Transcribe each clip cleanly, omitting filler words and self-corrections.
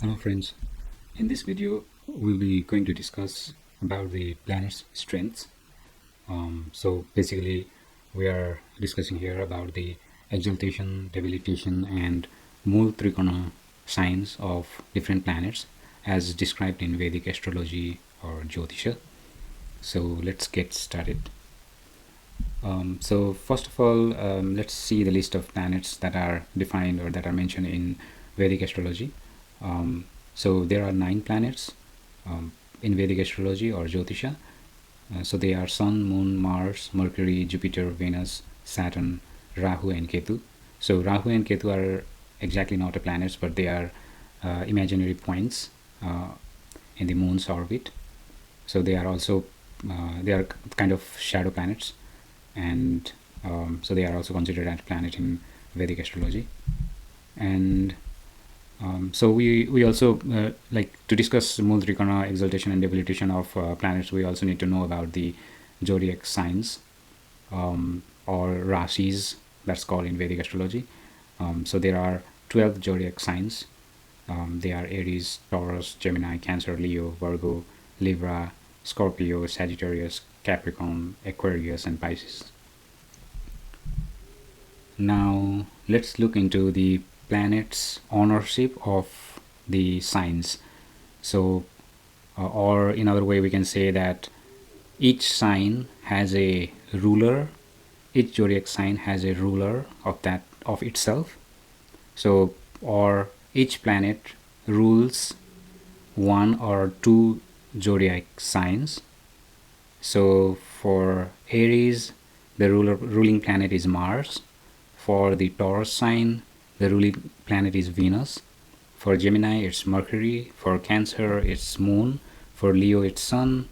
Hello friends, in this video we'll be going to discuss about the planet's strengths. So basically we are discussing here about the exaltation, debilitation and Mooltrikona signs of different planets as described in Vedic Astrology or Jyotish. So let's get started. So first of all, let's see the list of planets that are defined or that are mentioned in Vedic Astrology. So there are 9 planets in Vedic Astrology or Jyotisha. So they are Sun, Moon, Mars, Mercury, Jupiter, Venus, Saturn, Rahu and Ketu. So Rahu and Ketu are exactly not a planets, but they are imaginary points in the moon's orbit. So they are also they are kind of shadow planets, and so they are also considered as planet in Vedic Astrology. And so we also like to discuss Mooltrikona, exaltation and debilitation of planets. We also need to know about the Zodiac signs or Rashis, that's called in Vedic Astrology. So there are 12 Zodiac signs. They are Aries, Taurus, Gemini, Cancer, Leo, Virgo, Libra, Scorpio, Sagittarius, Capricorn, Aquarius and Pisces. Now let's look into the planet's ownership of the signs. So or in other way we can say that each sign has a ruler. Each zodiac sign has a ruler of itself. So or each planet rules one or two zodiac signs. So for Aries, the ruling planet is Mars. For the Taurus sign, the ruling planet is Venus. For Gemini, it's Mercury. For Cancer, it's Moon. For Leo, it's Sun.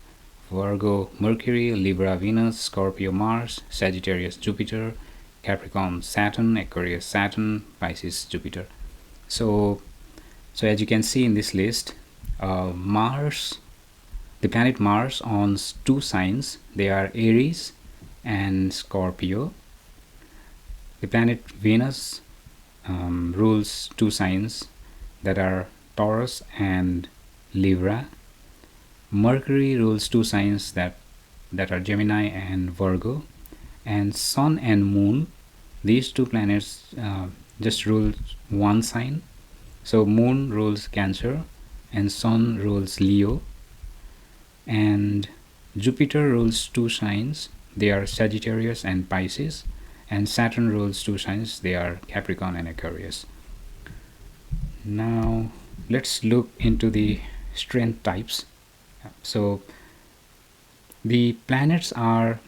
Virgo, Mercury. Libra, Venus. Scorpio, Mars. Sagittarius, Jupiter. Capricorn, Saturn. Aquarius, Saturn. Pisces, Jupiter. So as you can see in this list, Mars, the planet Mars owns 2 signs. They are Aries and Scorpio. The planet Venus rules 2 signs that are Taurus and Libra. Mercury rules 2 signs that are Gemini and Virgo. And Sun and Moon, these 2 planets just rule 1 sign. So Moon rules Cancer and Sun rules Leo. And Jupiter rules 2 signs. They are Sagittarius and Pisces. And Saturn rules 2 signs. They are Capricorn and Aquarius. Now let's look into the strength types. So the planets have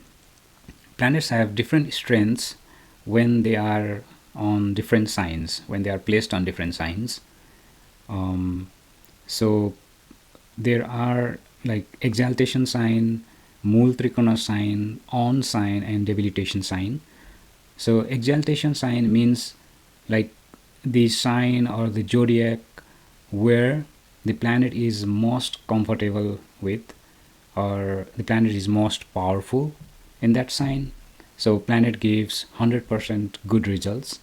different strengths when they are on different signs, when they are placed on different signs. So there are like exaltation sign, Mooltrikona sign, on sign and debilitation sign. So exaltation sign means like the sign or the zodiac where the planet is most comfortable with, or the planet is most powerful in that sign. So planet gives 100% good results.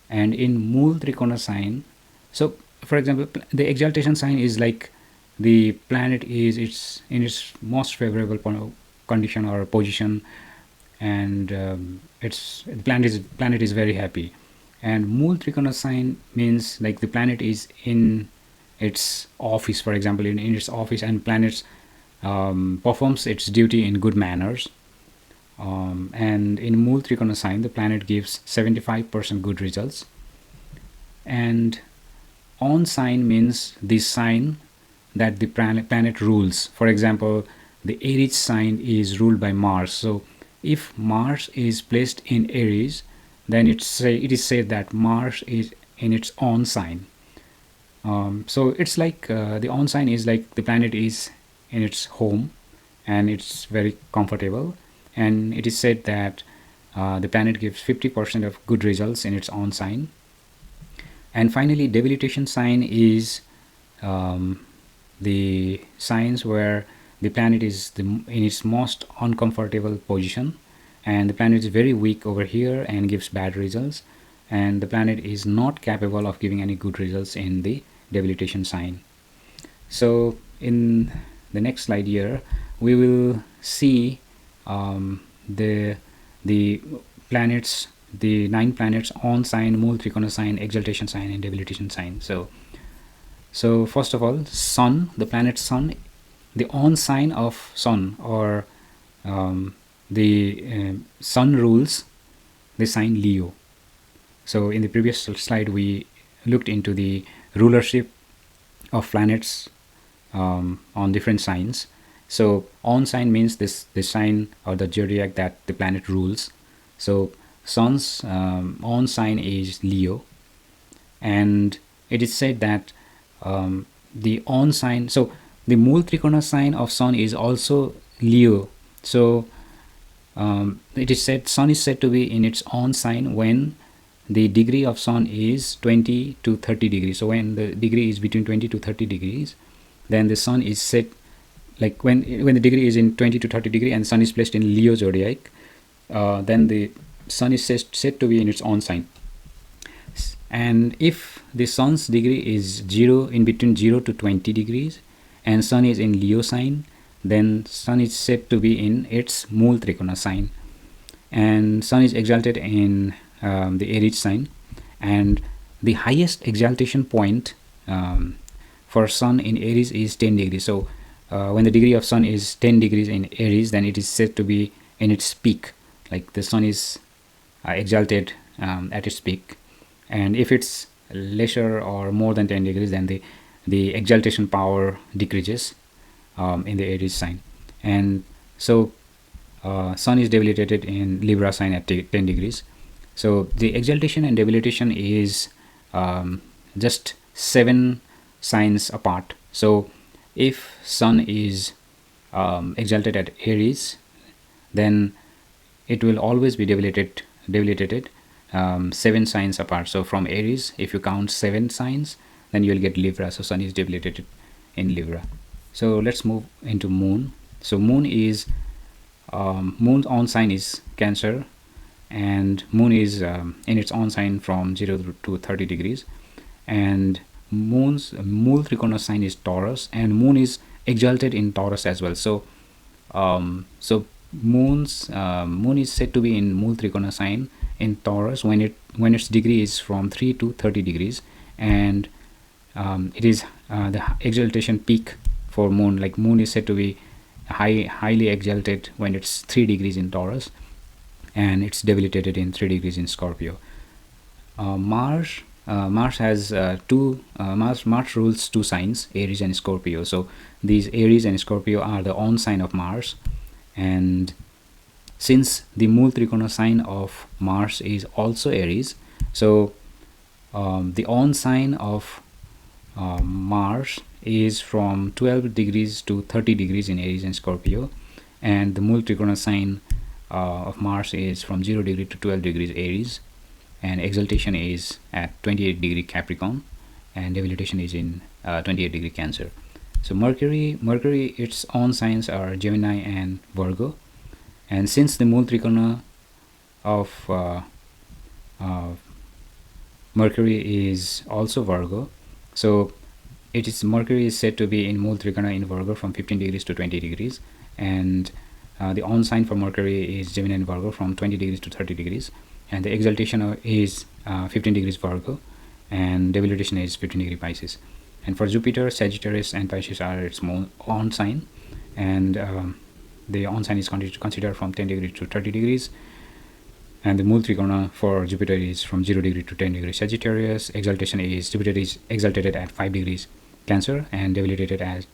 And in Mooltrikona sign, so for example, the exaltation sign is like the planet is in its most favorable condition or position, and the planet is very happy. And Mooltrikona sign means like the planet is in its office, for example, in its office, and planet performs its duty in good manners. And in Mooltrikona sign, the planet gives 75% good results. And on sign means the sign that the planet rules. For example, the Aries sign is ruled by Mars. So if Mars is placed in Aries, then it is said that Mars is in its own sign. So it's like the on sign is like the planet is in its home and it's very comfortable, and it is said that the planet gives 50% of good results in its own sign. And finally, debilitation sign is the signs where the planet is in its most uncomfortable position, and the planet is very weak over here and gives bad results, and the planet is not capable of giving any good results in the debilitation sign. So in the next slide here, we will see the planets, the 9 planets on sign, Mooltrikona sign, exaltation sign, and debilitation sign. So first of all, Sun, the planet Sun, the on sign of Sun, or the Sun rules the sign Leo. So in the previous slide, we looked into the rulership of planets on different signs. So on sign means the sign or the zodiac that the planet rules. So Sun's on sign is Leo, and it is said that the on sign, so the Mooltrikona sign of Sun is also Leo. So it is said Sun is said to be in its on sign when the degree of Sun is 20 to 30 degrees. So when the degree is between 20 to 30 degrees, then the Sun is set, like when the degree is in 20 to 30 degree and Sun is placed in Leo zodiac, then the Sun is said to be in its on sign. And if the Sun's degree is 0, in between 0 to 20 degrees, and Sun is in Leo sign, then Sun is said to be in its Mooltrikona sign. And Sun is exalted in the Aries sign, and the highest exaltation point for Sun in Aries is 10 degrees. So when the degree of Sun is 10 degrees in Aries, then it is said to be in its peak, like the Sun is exalted at its peak. And if it's lesser or more than 10 degrees, then the exaltation power decreases in the Aries sign. And so Sun is debilitated in Libra sign at 10 degrees. So the exaltation and debilitation is just 7 signs apart. So if Sun is exalted at Aries, then it will always be debilitated 7 signs apart. So from Aries, if you count 7 signs, then you will get Libra. So Sun is debilitated in Libra. So let's move into Moon. So Moon is Moon's on sign is Cancer, and Moon is in its on sign from 0 to 30 degrees, and Moon's Mooltrikona sign is Taurus, and Moon is exalted in Taurus as well. So Moon is said to be in Mooltrikona sign in Taurus when its degree is from 3 to 30 degrees, and it is the exaltation peak for Moon. Like Moon is said to be highly exalted when it's 3 degrees in Taurus, and it's debilitated in 3 degrees in Scorpio. Mars has Mars rules 2 signs, Aries and Scorpio. So these Aries and Scorpio are the on sign of Mars, and since the Mooltrikona sign of Mars is also Aries, so the on sign of Mars is from 12 degrees to 30 degrees in Aries and Scorpio, and the Mooltrikona sign of Mars is from 0 degree to 12 degrees Aries, and exaltation is at 28 degree Capricorn, and debilitation is in 28 degree Cancer. So Mercury, its own signs are Gemini and Virgo, and since the Mooltrikona of Mercury is also Virgo, so Mercury is said to be in Mooltrikona in Virgo from 15 degrees to 20 degrees, and the on sign for Mercury is Gemini and Virgo from 20 degrees to 30 degrees, and the exaltation is 15 degrees Virgo, and debilitation is 15 degree Pisces. And for Jupiter, Sagittarius and Pisces are its on sign, and the on sign is considered from 10 degrees to 30 degrees, and the Mooltrikona for Jupiter is from 0 degree to 10 degrees Sagittarius. Exaltation is Jupiter is exalted at 5 degrees Cancer and debilitated at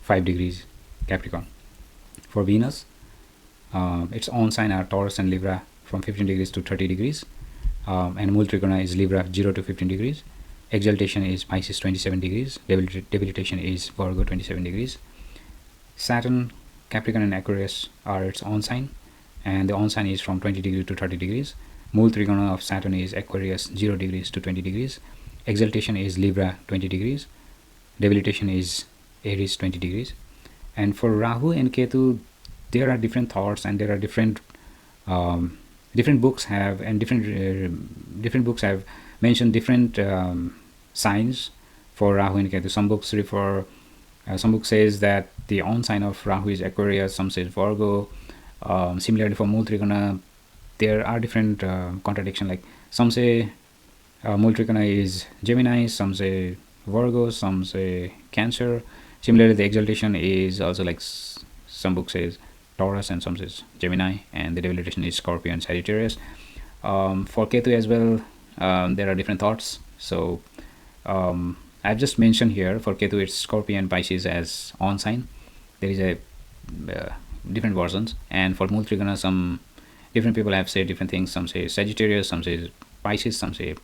5 degrees Capricorn. For Venus, its own sign are Taurus and Libra from 15 degrees to 30 degrees, and Mooltrikona is Libra 0 to 15 degrees. Exaltation is Pisces 27 degrees, debilitation is Virgo 27 degrees. Saturn, Capricorn and Aquarius are its on sign, and the on sign is from 20 degrees to 30 degrees. Mooltrikona of Saturn is Aquarius 0 degrees to 20 degrees. Exaltation is Libra 20 degrees. Debilitation is Aries 20 degrees. And for Rahu and Ketu, there are different thoughts, and there are different books have mentioned different signs for Rahu and Ketu. Some books refer, some book says that the on sign of Rahu is Aquarius, some says Virgo. Similarly for Mooltrikona, there are different contradiction. Like some say Mooltrikona is Gemini, some say Virgo, some say Cancer. Similarly, the exaltation is also like some book says Taurus and some says Gemini, and the debilitation is Scorpio and Sagittarius. For Ketu as well, there are different thoughts. So I've just mentioned here for Ketu it's Scorpio and Pisces as on sign. There is a different versions, and for Mooltrikona some different people have said different things. Some say Sagittarius, some say Pisces, some say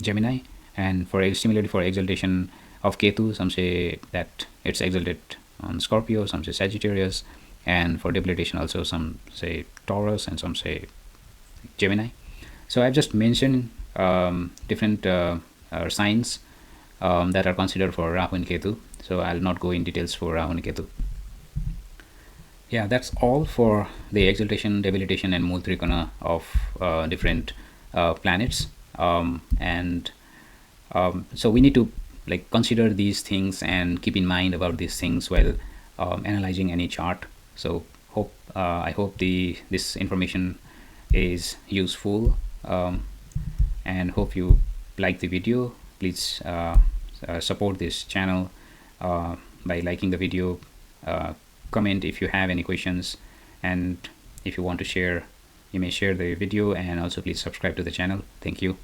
Gemini. And for similarly for exaltation of Ketu, some say that it's exalted on Scorpio, some say Sagittarius, and for debilitation also some say Taurus and some say Gemini. So I've just mentioned different signs that are considered for Rahu and Ketu. So I'll not go in details for Rahu and Ketu. Yeah, that's all for the exaltation, debilitation, and Mooltrikona of different planets. So we need to like consider these things and keep in mind about these things while analyzing any chart. So I hope this information is useful, and hope you like the video. Please support this channel by liking the video, comment if you have any questions, and if you want to share, you may share the video, and also please subscribe to the channel. Thank you.